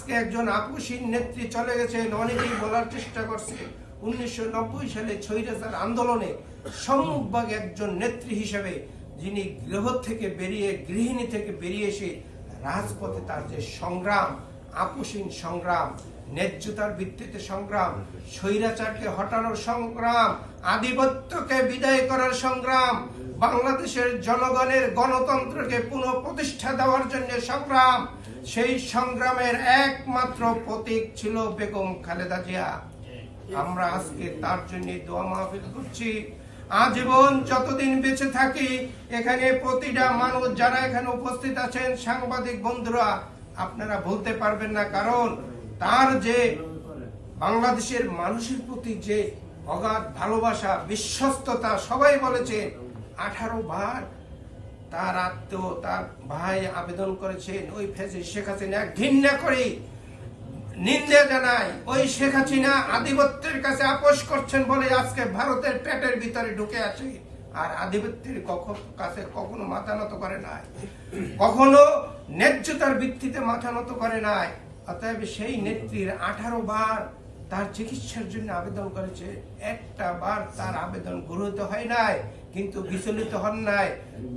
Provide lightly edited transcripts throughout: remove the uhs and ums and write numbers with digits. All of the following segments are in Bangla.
আজকে একজন আপসীন নেত্রী চলে গেছেন। অনেকেই বলার চেষ্টা করছে 1990 সালে স্বৈরাচার আন্দোলনে সম্মুখভাগে একজন নেত্রী হিসেবে যিনি গৃহিণী থেকে বেরিয়ে এসে রাজপথে তার যে সংগ্রাম, আপসীন সংগ্রাম, ন্যায্যতার ভিত্তিতে সংগ্রাম, স্বৈরাচারকে হটানোর সংগ্রাম, আধিপত্যকে বিদায় করার সংগ্রাম, বাংলাদেশের জনগণের গণতন্ত্রকে পুনঃপ্রতিষ্ঠা দেওয়ার জন্য সংগ্রাম, সেই সংগ্রামের একমাত্র প্রতীক ছিল বেগম খালেদা জিয়া। আমরা আজকে তার জন্য দোয়া মাহফিল করছি। আজীবন যতদিন বেঁচে থাকি, এখানে প্রতিটা মানুষ যারা এখানে উপস্থিত আছেন, সাংবাদিক বন্ধুরা, আপনারা ভুলতে পারবেন না। কারণ তার যে বাংলাদেশের মানুষের প্রতি যে অগাধ ভালোবাসা, বিশ্বস্ততা, সবাই বলেছে 18 বার তার আত্মীয়, তার ভাই আবেদন করেছেন ওই ফ্যাসিস্ট শেখ হাসিনা ঘৃণা করে নিন্দা জানায়। ওই শেখ হাসিনা আধিপত্যের কাছে আপোষ করছেন বলে আজকে ভারতের পেটের ভিতরে ঢুকে আছে। আর আধিপত্যের কাছে কখনো মাথা নত করে নাই, কখনো ন্যায্যতার ভিত্তিতে মাথা নত করে নাই। অতএব সেই নেত্রীর 18 বার তার চিকিৎসার জন্য আবেদন করেছে, একটা বার তার আবেদন গৃহীত হয় নাই, কিন্তু বিচলিত হন নাই।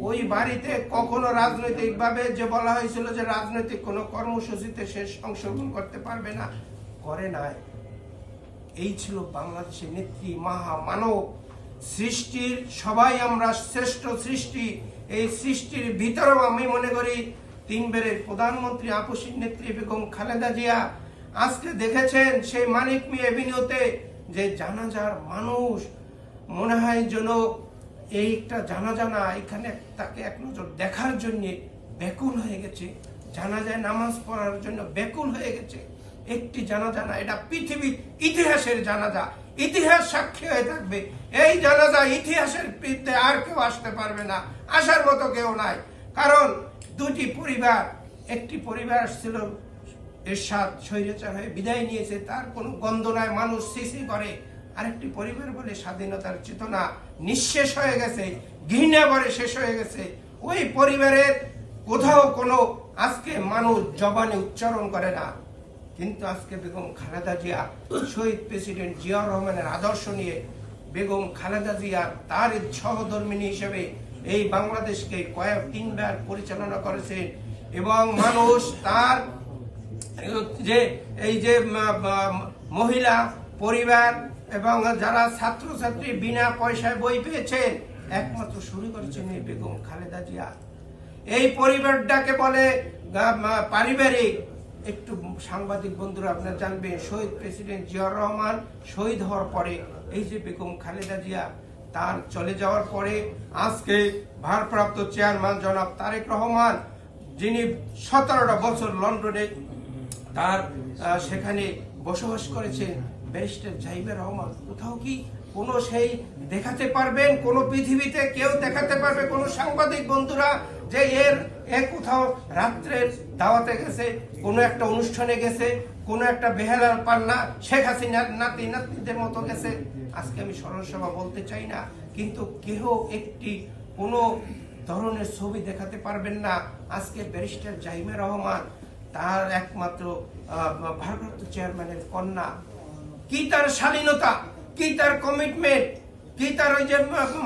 ওই বাড়িতে কখনো রাজনৈতিক ভাবে যে বলা হয়েছিল যে রাজনৈতিক কোনো কর্মসূচিতে সে অংশগ্রহণ করতে পারবে না, করে নাই। এই ছিল বাংলাদেশের নেত্রী, মহামানব সৃষ্টির। সবাই আমরা শ্রেষ্ঠ সৃষ্টি। এই সৃষ্টির ভিতরেও আমি মনে করি 3 বারের প্রধানমন্ত্রী আপসীন নেত্রী বেগম খালেদা জিয়া। আজকে দেখেছেন সেই মানিক মিয়া এভিনিউতে যে জানাজার মানুষ, মনে হয় যেন এই একটা জানাজা না, এখানে তাকে এক নজর দেখার জন্য ব্যাকুল হয়ে গেছে, জানাজায় নামাজ পড়ার জন্য ব্যাকুল হয়ে গেছে। একটি জানাজা না, এটা পৃথিবীর ইতিহাসের জানাজা, ইতিহাস সাক্ষী হয়ে থাকবে। এই জানাজা ইতিহাসের পৃথিবীতে আর কেউ আসতে পারবে না, আসার মতো কেউ নাই। কারণ দুটি পরিবার, একটি পরিবার ছিল এরশাদ স্বৈরাচার হয়ে বিদায় নিয়েছে, তার কোনো গন্ধ নাই, মানুষ সিসি করে। আরেকটি পরিবার বলে স্বাধীনতার চেতনা নিঃশেষ হয়ে গেছে, ঘৃণা ভরে শেষ হয়ে গেছে। ওই পরিবারের কোথাও কোনো আজকে মানুষ জবানে উচ্চারণ করে না। কিন্তু আজকে বেগম খালেদা জিয়া, শহীদ প্রেসিডেন্ট জিয়াউর রহমানের আদর্শ নিয়ে বেগম খালেদা জিয়া তার সহধর্মিণী হিসেবে এই বাংলাদেশকে 3 বার পরিচালনা করেছেন। এবং মানুষ তার যে এই যে মহিলা পরিবার এবং যারা ছাত্রছাত্রী বিনা পয়সায় বই পেয়েছেন, একমাত্র শুরু করেছেন এই বেগম খালেদা জিয়া। এই পরিবারটাকে বলে পারিবারিক। একটু সাংবাদিক বন্ধুরা আপনারা জানবেন, শহীদ প্রেসিডেন্ট জিয়াউর রহমান শহীদ হওয়ার পরে এই যে বেগম খালেদা জিয়া তার চলে যাওয়ার পরে আজকে ভারপ্রাপ্ত চেয়ারম্যান জনাব তারেক রহমান, যিনি 17টা বছর লন্ডনে তার সেখানে বসবাস করেছেন, ব্যারিস্টার জাহিদুর রহমান, কোথাও কি কোনো সেই দেখাতে পারবেন, কোন পৃথিবীতে কেউ দেখাতে পারবে কোন সাংবাদিক বন্ধুরা যে এর কোথাও রাত্রের দাওয়াতে গেছে, কোন একটা অনুষ্ঠানে গেছে, কোন একটা বেহালার পান্না শেখ হাসিনার নাতি নাতনিদের মতো গেছে? আজকে আমি স্মরণ সভা বলতে চাই না, কিন্তু কেহ একটি কোন ধরনের ছবি দেখাতে পারবেন না। আজকে ব্যারিস্টার জাহিদুর রহমান তার একমাত্র ভারপ্রাপ্ত চেয়ারম্যানের কন্যা, কি তার শালীনতা, কি তার কমিটমেন্ট, কি তার ওই যে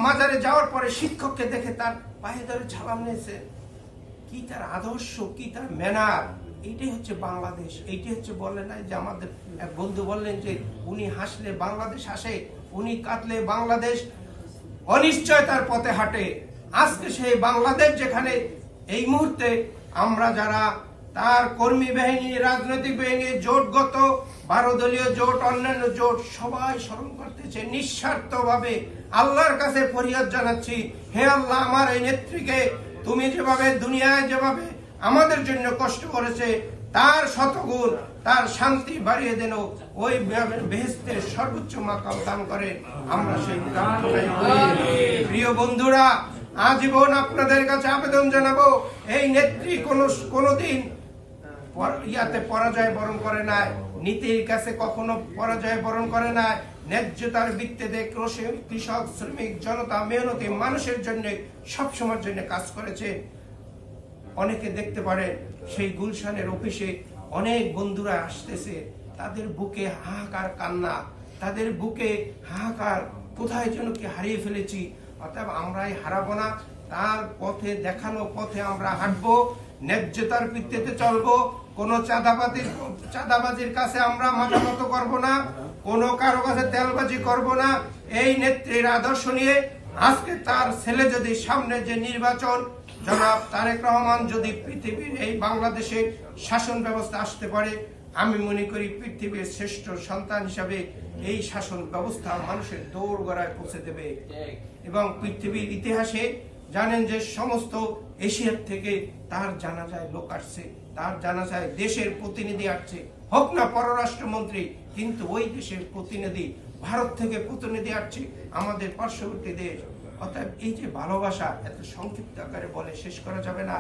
মাজারে যাওয়ার পরে শিক্ষককে দেখে তার পায়ে ধরে সালাম নিয়েছে, কি তার আদর্শ, কি তার ম্যানার। এইটাই হচ্ছে বাংলাদেশ। এইটাই হচ্ছে, বললেন না যে আমাদের এক বন্ধু বললেন যে উনি হাসলে বাংলাদেশ হাসে, উনি কাঁদলে বাংলাদেশ অনিশ্চয়তার পথে হাঁটে। আজকে সেই বাংলাদেশ যেখানে এই মুহূর্তে আমরা যারা তার কর্মী বাহিনী, রাজনৈতিক বাহিনী, জোটগত 12 দলীয় জোট, অন্যান্য জোট সবাই স্মরণ করতেছে নিঃস্বার্থ ভাবে। আল্লাহর কাছে ফরিয়াদ জানাচ্ছি, হে আল্লাহ, আমার এই নেত্রীকে তুমি যেভাবে দুনিয়ায় যেভাবে আমাদের জন্য কষ্ট করেছে তার শতগুণ তার শান্তি বাড়িয়ে দেন, ওই বেহেশতের সর্বোচ্চ মাকাম দান করে। আমরা সেই প্রার্থনাই করি। প্রিয় বন্ধুরা, আজীবন আপনাদের কাছে আবেদন জানাবো, এই নেত্রী কোনোদিন ইয়াতে পরাজয় বরণ করে নাই, নীতির কাছে কখনো পরাজয় বরণ করে নাই। ন্যায্যতার ভিত্তিতে কৃষক, শ্রমিক, জনতা, মেহনতি মানুষের জন্য সবসময়ের জন্য কাজ করেছে। অনেকে দেখতে পারে সেই গুলশানের অফিসে অনেক বন্ধুরা আসতেছে, তাদের বুকে হাহাকার কান্না, তাদের বুকে হাহাকার, কোথায় যেন কি হারিয়ে ফেলেছি। অর্থাৎ আমরাই হারাবো না, তার পথে দেখানো পথে আমরা হাঁটবো, ন্যায্যতার ভিত্তিতে চলবো, কোনো চাঁদাবাজির কাছে আমরা মাথা নত করবো না, কোনো কারো কাছে তেলবাজি করব না। এই নেত্রীর আদর্শ নিয়ে আজকে তার ছেলে যদি সামনে যে নির্বাচন, জনাব তারেক রহমান যদি পৃথিবীর এই বাংলাদেশের শাসন ব্যবস্থা আসতে পারে, আমি মনে করি পৃথিবীর শ্রেষ্ঠ সন্তান হিসাবে এই শাসন ব্যবস্থা মানুষের দৌড় গড়ায় পৌঁছে দেবে। এবং পৃথিবীর ইতিহাসে জানেন যে সমস্ত এশিয়ার থেকে তার জানাজায় লোক আসছে, তার জানাজায় দেশের প্রতিনিধি আসছে, হোক না পররাষ্ট্রমন্ত্রী, কিন্তু ওই দেশের প্রতিনিধি, ভারত থেকে প্রতিনিধি আসছে, আমাদের পার্শ্ববর্তী দেশ। অর্থাৎ এই যে ভালোবাসা এত সংক্ষিপ্ত আকারে বলে শেষ করা যাবে না।